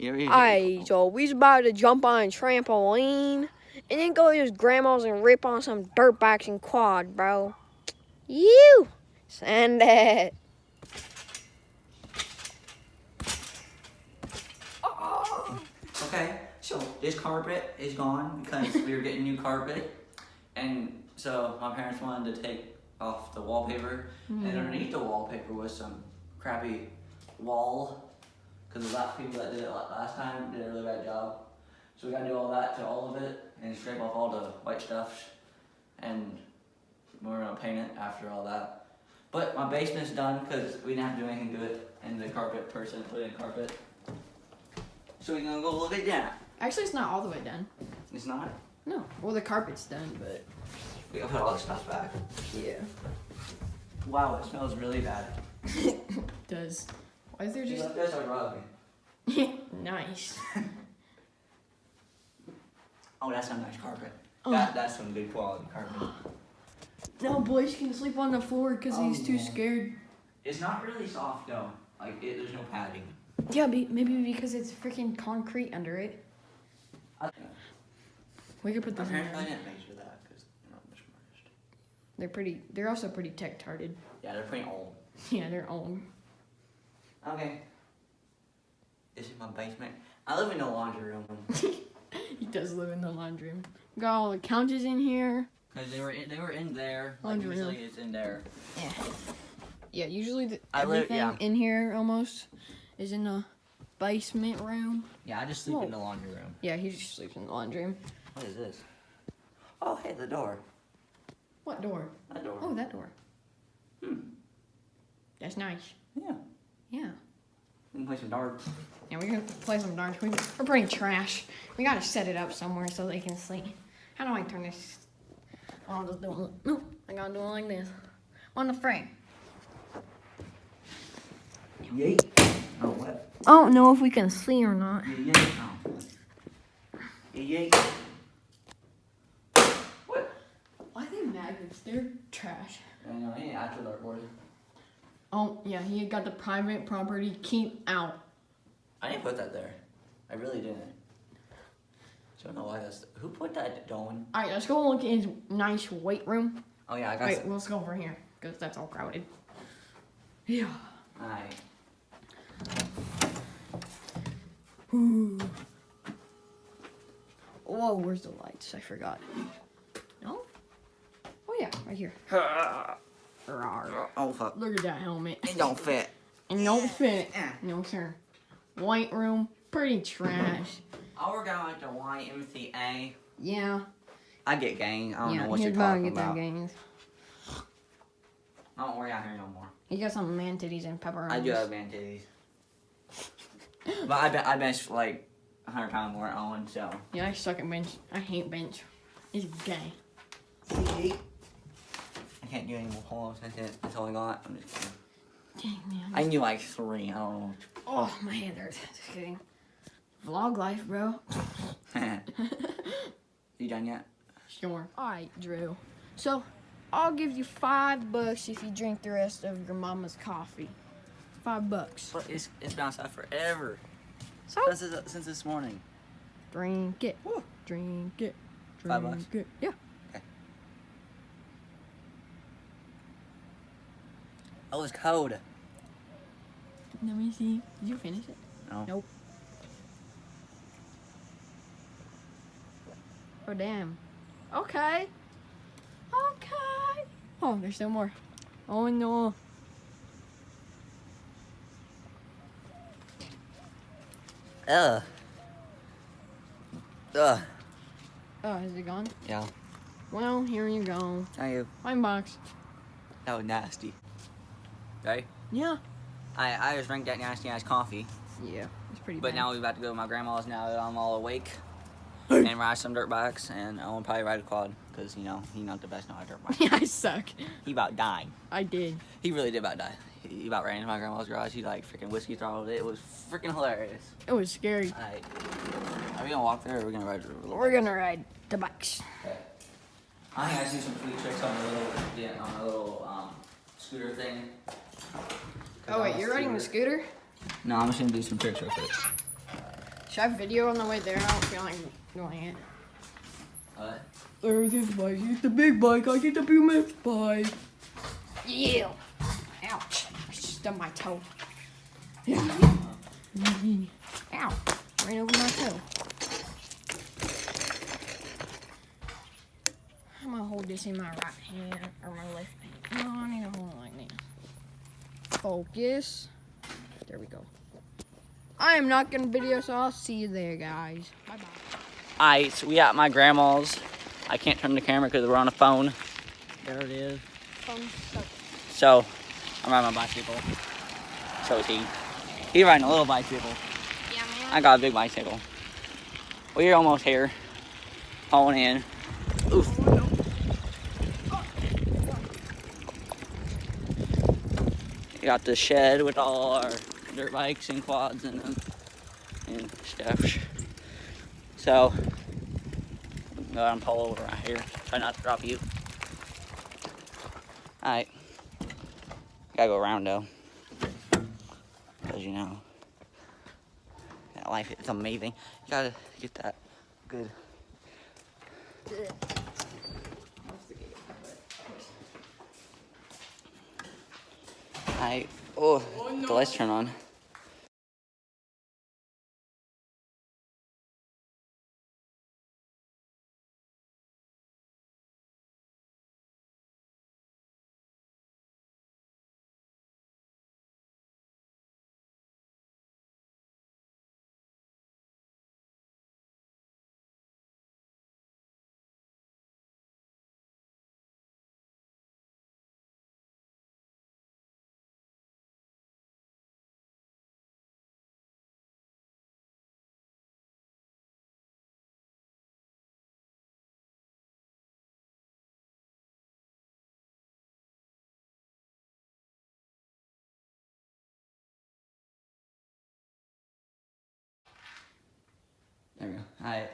Alright, so we's about to jump on a trampoline and then go to his grandma's and rip on some dirt bikes and quad, bro. You send it. Okay, so this carpet is gone because we were getting new carpet, and so my parents wanted to take off the wallpaper, and underneath the wallpaper was some crappy wall, because the last people that did it last time did a really bad job. So we gotta do all that to all of it, and scrape off all the white stuff, and we're gonna paint it after all that. But my basement's done because we didn't have to do anything to it, and the carpet person put in carpet. So we're gonna go look at that. Actually, it's not all the way done. It's not? No. Well, the carpet's done, but We gotta put all the stuff back. yeah. Wow, it smells really bad. Does. Why is there See, just look, there's our rug. nice? Oh, that's some nice carpet. Oh. That's some good quality carpet. No, boys can sleep on the floor because Oh, he's too yeah. scared. It's not really soft though. Like, there's no padding. Yeah, maybe because it's freaking concrete under it. We could put My this in parents there. didn't measure that because they're not much merged. They're also pretty tech-tarded. Yeah, they're pretty old. Yeah, they're old. Okay. This is my basement. I live in the laundry room. He does live in the laundry room. Got all the couches in here. Because they were in there. Like, Laundry room. usually it's in there. Yeah. Yeah, usually I live- everything yeah. in here almost is in the basement room. Yeah, I just sleep Whoa. in the laundry room. Yeah, he just sleeps in the laundry room. What is this? Oh, hey, the door. What door? That door. Oh, that door. Hmm. That's nice. Yeah. Yeah. We can play some darts. Yeah, we're gonna play some darts. We're pretty trash. We gotta set it up somewhere so they can see. How do I turn this? I'll just do it. No, I gotta do it like this. On the frame. Yay. Oh, what? I don't know if we can see or not. Yay. Oh. Yay. What? Why are they magnets? They're trash. I know, he ain't after dartboard. Oh, yeah, he got the private property keep out. I didn't put that there. I really didn't. So I don't know why that's. Who put that going? Alright, let's go look at his nice weight room. Oh, yeah, I got Wait, some. let's go over here, because that's all crowded. Yeah. Alright. Ooh. Whoa, where's the lights? I forgot. No? Oh, yeah, right here. Rawr. Oh, fuck. Look at that helmet. It don't fit. And don't fit. No, sir. White room, pretty trash. I'll work out like the YMCA. Yeah. I get gang. I don't Yeah, know what he's you're about to talking get that about. gains. I don't work out here no more. He got some man titties and pepperonis. I do have man titties. But I bench like 100 pounds more at Owen, so. Yeah, I suck at bench. I hate bench. It's gay. I can't do any more pull-ups. That's all I got. I'm just kidding. Dang, man. I can do like 3. I don't know. Oh, my hand hurts. Just kidding. Vlog life, bro. You done yet? Sure. Alright, Drew. So, I'll give you $5 if you drink the rest of your mama's coffee. $5. But it's been outside forever. So, Since this morning. drink it. Woo. Drink it. $5? Drink it. Yeah. Oh, it's cold. Let me see. Did you finish it? No. Nope. Oh, damn. Okay. Okay. Oh, there's still more. Oh, no. Ugh. Ugh. Oh, is it gone? Yeah. Well, here you go. Thank you. Fine box. That was nasty. Right? Yeah. I just drank that nasty ass coffee. Yeah, it's pretty But bad. now we're about to go to my grandma's now that I'm all awake. And ride some dirt bikes, and I'll probably ride a quad, because, you know, he's not the best on a dirt bike. Yeah, I suck. He about died. I did. He really did about die. He about ran into my grandma's garage. He, like, freaking whiskey throttled it. It was freaking hilarious. It was scary. Alright. Are we gonna walk there, or are we gonna ride a little We're gonna ride the bikes. Okay. I think I see some free tricks on a little scooter thing. Oh, wait, you're riding the scooter? No, I'm just gonna do some tricks real quick. Should I video on the way there? I don't feel like doing it. What? There's this bike. It's the big bike. I get the BMX bike. Yeah. Ouch. I just stubbed my toe. Ow. Ran over my toe. I'm gonna hold this in my right hand or my left hand. No, I need to hold it like this. Focus. There we go. I am not gonna video, so I'll see you there, guys. Bye bye. Alright, so we at my grandma's. I can't turn the camera because we're on a phone. There it is. So, I'm riding my bicycle. So is he. He's riding a little bicycle. Yeah, man. I got a big bicycle. We're almost here. Pulling in. Oof. We got the shed with all our dirt bikes and quads in them and stuff. So, go ahead and pull over right here. Try not to drop you. Alright. Gotta go around though. Because you know, that life is amazing. You gotta get that good. Alright. Oh, the lights turn on. There we go. Alright.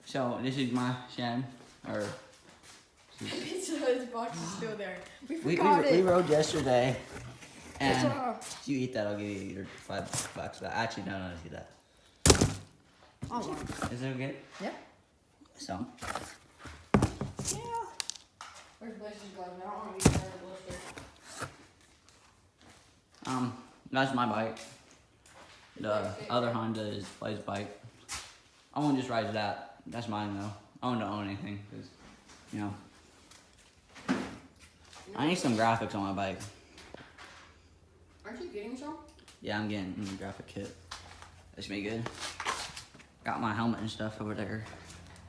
So this is my shed, or His box is still there. We we forgot it. rode yesterday, and It's if you eat that, I'll give you your $5 back. Actually, no, don't do that. Oh, Is it okay? yeah. So, Yeah. Where's Blaze's glove? I don't want to be tired of blister. that's my bike. The other Honda is Blaze's bike. I won't just ride that. That's mine though. I don't own anything because, you know, I need some graphics on my bike. Aren't you getting some? Yeah, I'm getting a graphic kit. That should be good. Got my helmet and stuff over there.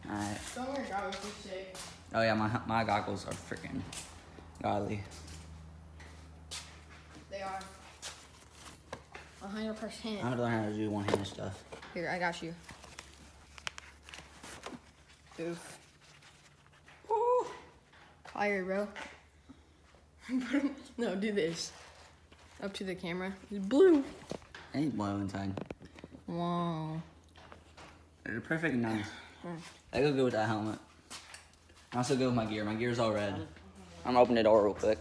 Alright. Some of your goggles are sick. Oh yeah, my goggles are freaking godly. They are. 100%. I'm gonna learn how to do one-handed stuff. Here, I got you. Oof. Fire, bro. No, do this. Up to the camera. It's blue. I need blue inside. Wow. They're perfect and nice. I go good with that helmet. I also go with my gear. My gear's all red. I'm gonna open the door real quick.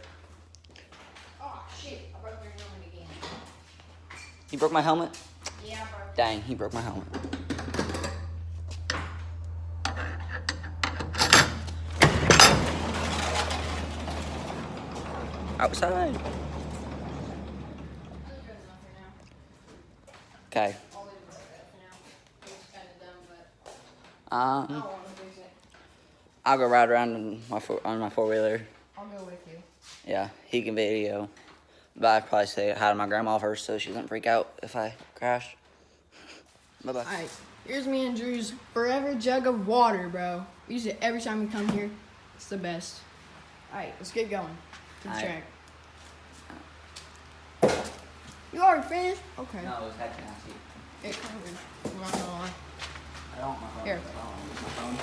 Oh, shit. I broke your helmet again. He broke my helmet? Yeah, bro. Dang, he broke my helmet. Outside. Okay. I'll leave it like that for now. It's kind of dumb, but Um, I don't want to fix it. I'll go ride around in on my four-wheeler. I'll go with you. Yeah, he can video. But I'd probably say hi to my grandma first so she doesn't freak out if I crash. Bye-bye. Alright, here's me and Drew's forever jug of water, bro. We use it every time we come here. It's the best. Alright, let's get going. To the Alright. track. You already finished? Okay. No, it was heck nasty. It covered. I'm not gonna lie. I don't want my phone. Here. I don't want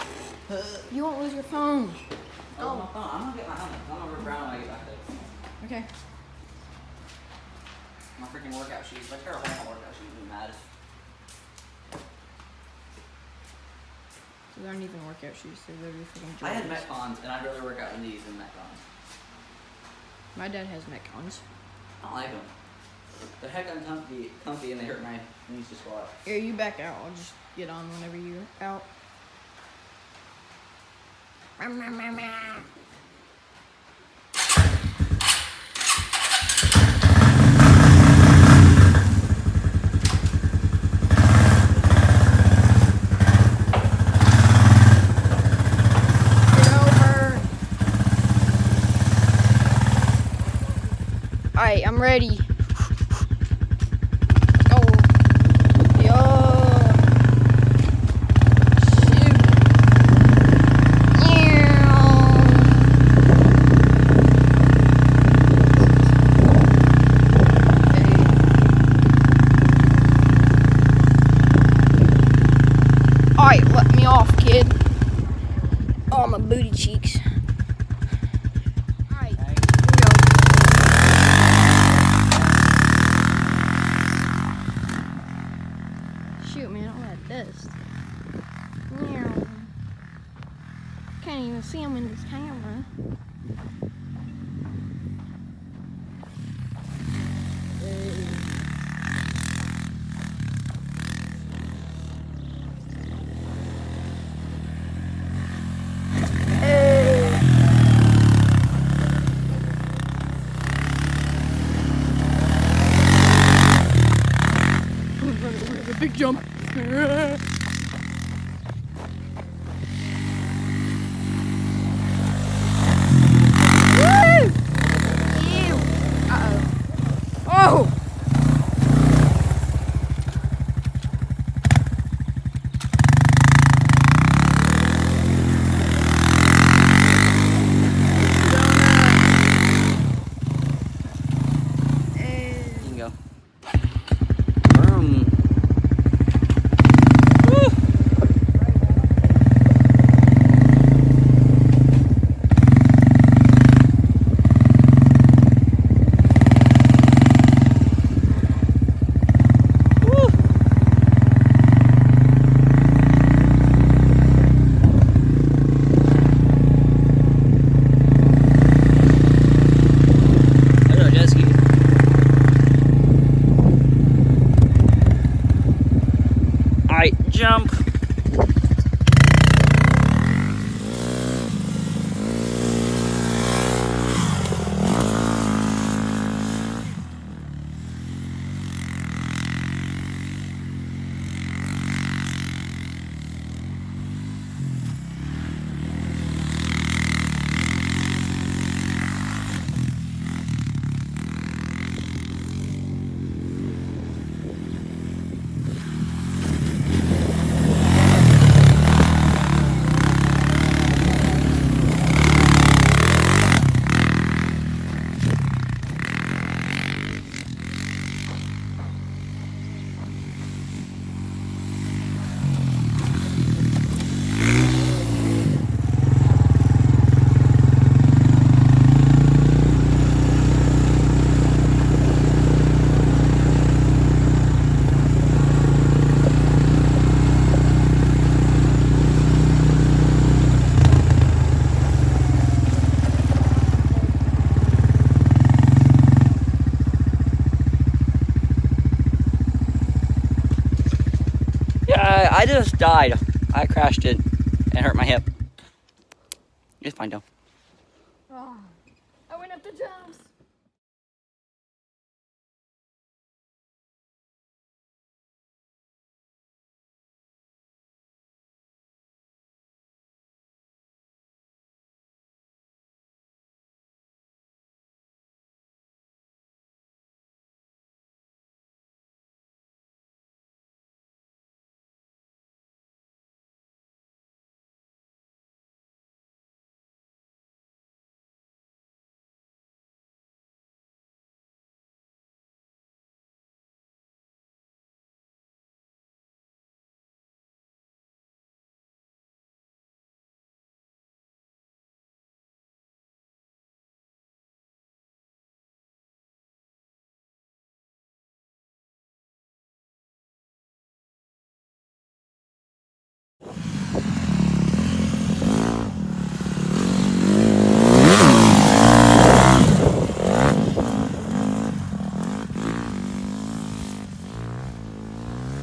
my phone. You won't lose your phone. Oh, my phone. I'm gonna get my helmet. I'm gonna rip around when I get back there. Okay. My freaking workout shoes. Like, they're a whole workout shoes. I'm mad. These aren't even workout shoes. They're literally freaking I had Jordans. Metcons, and I'd rather work out in these than Metcons. My dad has Metcons. I don't like them. The heck comfy and they hurt my knees to squat. Here, you back out. I'll just get on whenever you're out. Alright, I'm ready. Oh. Yo. Shoot. Alright, let me off, kid. Oh, my booty cheeks. Alright, here we go. Shoot, man, all that dust. Meow. Can't even see him in this camera. Big jump. Woo! Ew. Uh-oh. Oh! You can go. Boom. Alright, jump. I just died. I crashed it and hurt my hip. It's fine though. Oh, I went up the jumps.